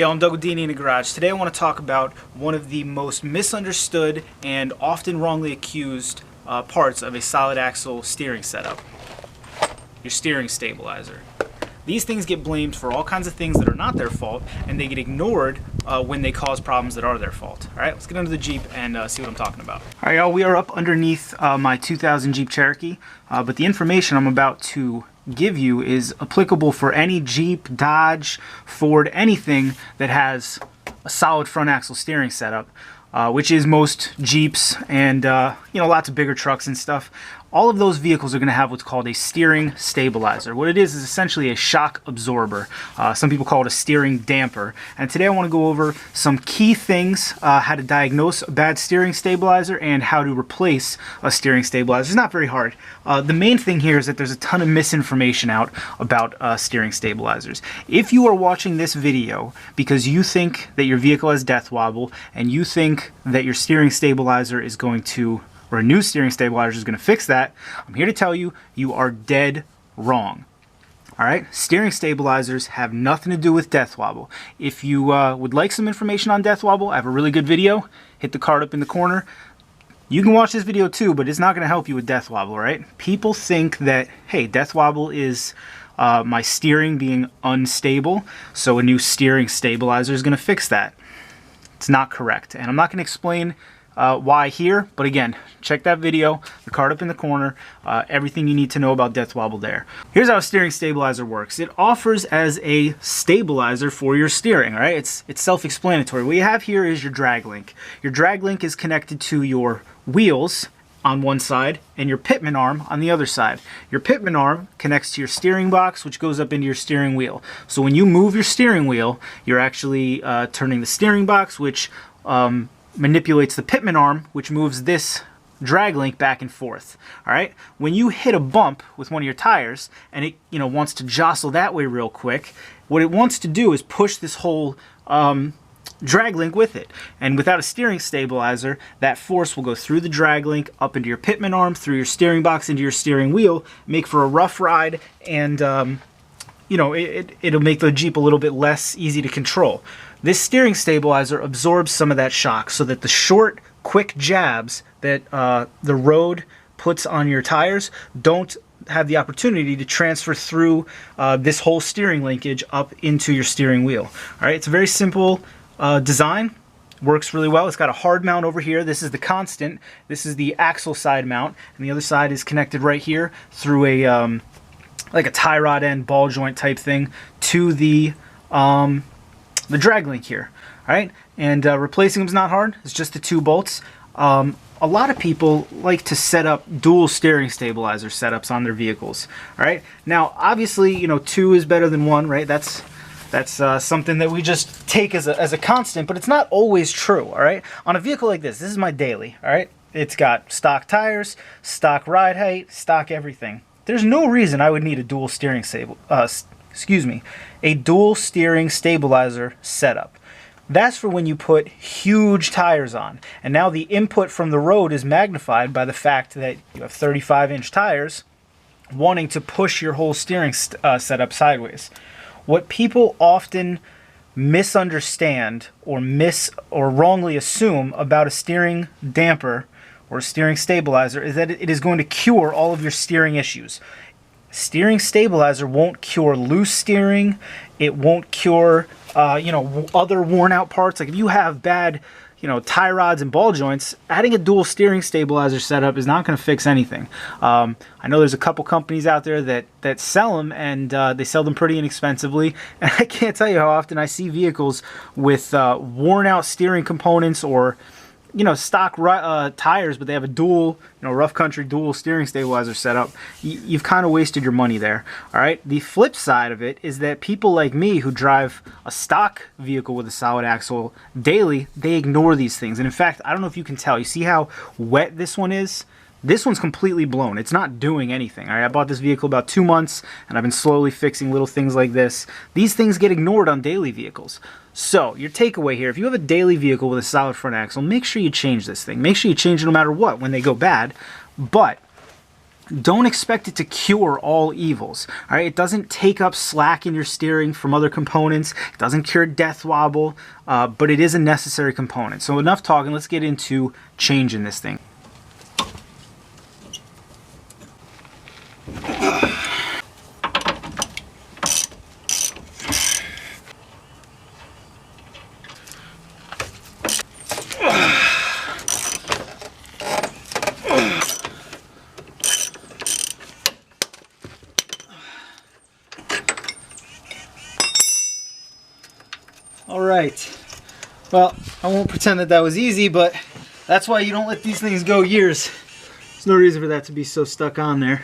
Hey, I'm Doug with D&E in the Garage. Today I want to talk about one of the most misunderstood and often wrongly accused parts of a solid axle steering setup. Your steering stabilizer. These things get blamed for all kinds of things that are not their fault, and they get ignored when they cause problems that are their fault. Alright, let's get under the Jeep and see what I'm talking about. Alright y'all, we are up underneath my 2000 Jeep Cherokee, but the information I'm about to give you is applicable for any Jeep, Dodge, Ford, anything that has a solid front axle steering setup, which is most Jeeps and lots of bigger trucks and stuff. All of those vehicles are going to have what's called a steering stabilizer. What it is essentially a shock absorber. Some people call it a steering damper. And today I want to go over some key things, how to diagnose a bad steering stabilizer and how to replace a steering stabilizer. It's not very hard. The main thing here is that there's a ton of misinformation out about steering stabilizers. If you are watching this video because you think that your vehicle has death wobble and you think that your steering stabilizer is going to, or a new steering stabilizer is going to fix that, I'm here to tell you, you are dead wrong. Alright, steering stabilizers have nothing to do with death wobble. If you would like some information on death wobble, I have a really good video. Hit the card up in the corner. You can watch this video too, but it's not going to help you with death wobble, right? People think that, hey, death wobble is my steering being unstable, so a new steering stabilizer is going to fix that. It's not correct, and I'm not going to explain why here, but again, check that video, the card up in the corner, everything you need to know about death wobble there. Here's how a steering stabilizer works. It offers as a stabilizer for your steering, all right? It's self-explanatory. What you have here is your drag link. Your drag link is connected to your wheels on one side and your pitman arm on the other side. Your pitman arm connects to your steering box, which goes up into your steering wheel. So when you move your steering wheel, you're actually turning the steering box, which manipulates the pitman arm, which moves this drag link back and forth. All right. When you hit a bump with one of your tires and it wants to jostle that way real quick, what it wants to do is push this whole drag link with it. And without a steering stabilizer, that force will go through the drag link up into your pitman arm, through your steering box, into your steering wheel, make for a rough ride, and it'll make the Jeep a little bit less easy to control. This steering stabilizer absorbs some of that shock so that the short, quick jabs that the road puts on your tires don't have the opportunity to transfer through this whole steering linkage up into your steering wheel. All right, it's a very simple design. Works really well. It's got a hard mount over here. This is the constant. This is the axle side mount, and the other side is connected right here through a like a tie rod end ball joint type thing to the drag link here. All right, and replacing them is not hard. It's just the 2 bolts. A lot of people like to set up dual steering stabilizer setups on their vehicles. All right, now obviously 2 is better than 1, right? That's something that we just take as a constant, but it's not always true. All right, on a vehicle like this is my daily. All right, it's got stock tires, stock ride height, stock everything. There's no reason I would need a dual steering stabilizer setup. That's for when you put huge tires on. And now the input from the road is magnified by the fact that you have 35-inch tires wanting to push your whole steering setup sideways. What people often misunderstand or wrongly assume about a steering damper or a steering stabilizer is that it is going to cure all of your steering issues. Steering stabilizer won't cure loose steering. It won't cure other worn out parts. Like if you have bad tie rods and ball joints, adding a dual steering stabilizer setup is not going to fix anything. I know there's a couple companies out there that sell them, and they sell them pretty inexpensively. And I can't tell you how often I see vehicles with worn out steering components or stock tires, but they have a dual, rough country dual steering stabilizer setup. You've kind of wasted your money there. All right. The flip side of it is that people like me who drive a stock vehicle with a solid axle daily, they ignore these things. And in fact, I don't know if you can tell. You see how wet this one is? This one's completely blown. It's not doing anything. All right, I bought this vehicle about 2 months, and I've been slowly fixing little things like this. These things get ignored on daily vehicles. So, your takeaway here, if you have a daily vehicle with a solid front axle, make sure you change this thing. Make sure you change it no matter what when they go bad. But don't expect it to cure all evils. All right, it doesn't take up slack in your steering from other components. It doesn't cure death wobble, but it is a necessary component. So enough talking, let's get into changing this thing. All right, well, I won't pretend that that was easy, but that's why you don't let these things go years. There's no reason for that to be so stuck on there.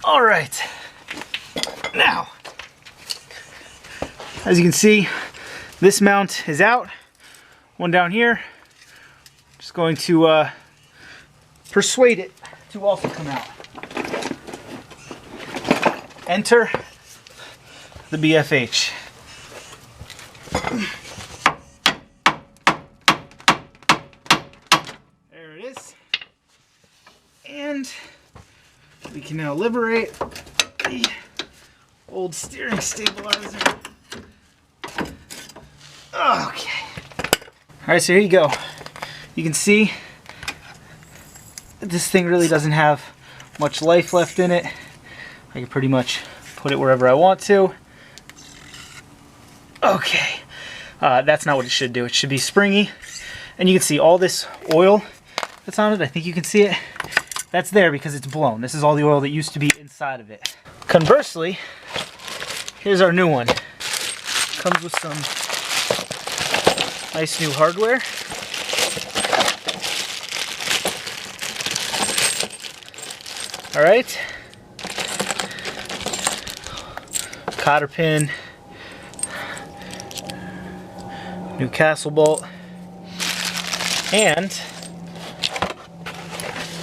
All right, now, as you can see, this mount is out. One down here. Just going to persuade it to also come out. Enter the BFH. There it is. And we can now liberate the old steering stabilizer. Okay. Alright, so here you go. You can see this thing really doesn't have much life left in it. I can pretty much put it wherever I want to. Okay, that's not what it should do. It should be springy. And you can see all this oil that's on it. I think you can see it. That's there because it's blown. This is all the oil that used to be inside of it. Conversely, here's our new one. Comes with some nice new hardware. All right. Cotter pin. New castle bolt, and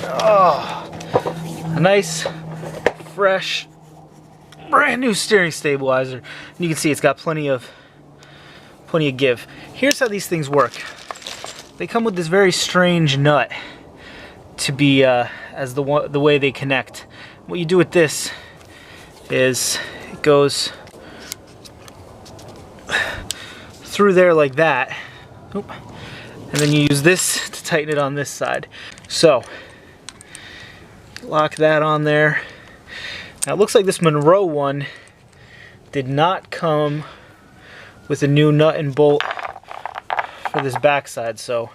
a nice, fresh, brand new steering stabilizer. And you can see it's got plenty of give. Here's how these things work. They come with this very strange nut to be as the way they connect. What you do with this is it goes through there like that. Oop. And then you use this to tighten it on this side. So lock that on there. Now it looks like this Monroe one did not come with a new nut and bolt for this backside. So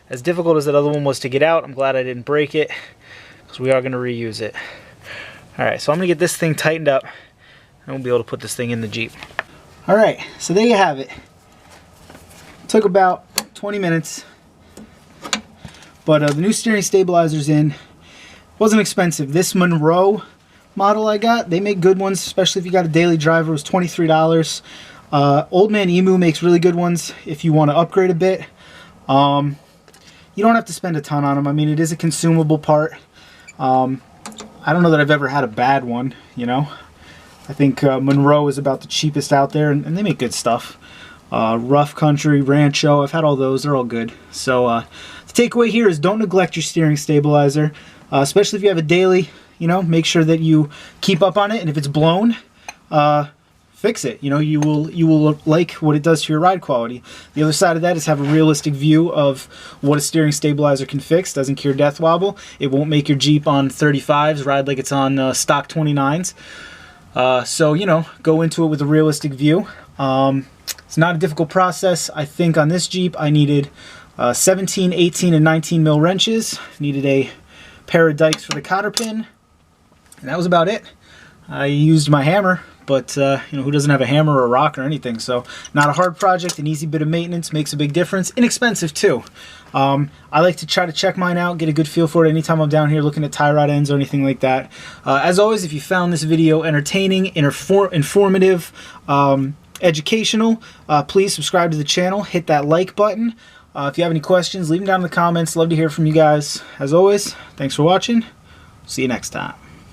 as difficult as that other one was to get out, I'm glad I didn't break it because we are going to reuse it. Alright, so I'm going to get this thing tightened up and we'll be able to put this thing in the Jeep. Alright, so there you have it. Took about 20 minutes, but the new steering stabilizer's in. Wasn't expensive. This Monroe model I got, they make good ones, especially if you got a daily driver. It was $23. Old Man Emu makes really good ones if you want to upgrade a bit. You don't have to spend a ton on them. I mean, it is a consumable part. I don't know that I've ever had a bad one, you know. I think Monroe is about the cheapest out there, and they make good stuff. Rough Country, Rancho, I've had all those, they're all good. So the takeaway here is don't neglect your steering stabilizer, especially if you have a daily, you know, make sure that you keep up on it, and if it's blown, fix it. You know, you will like what it does to your ride quality. The other side of that is have a realistic view of what a steering stabilizer can fix. Doesn't cure death wobble. It won't make your Jeep on 35s ride like it's on stock 29s. So, you know, go into it with a realistic view. It's not a difficult process. I think on this Jeep I needed 17, 18, and 19 mil wrenches. Needed a pair of dikes for the cotter pin. And that was about it. I used my hammer, but you know, who doesn't have a hammer or a rock or anything? So not a hard project, an easy bit of maintenance, makes a big difference. Inexpensive too. I like to try to check mine out, get a good feel for it anytime I'm down here looking at tie rod ends or anything like that. As always, if you found this video entertaining, informative, educational, please subscribe to the channel, hit that like button. If you have any questions, leave them down in the comments. Love to hear from you guys. As always, thanks for watching. See you next time.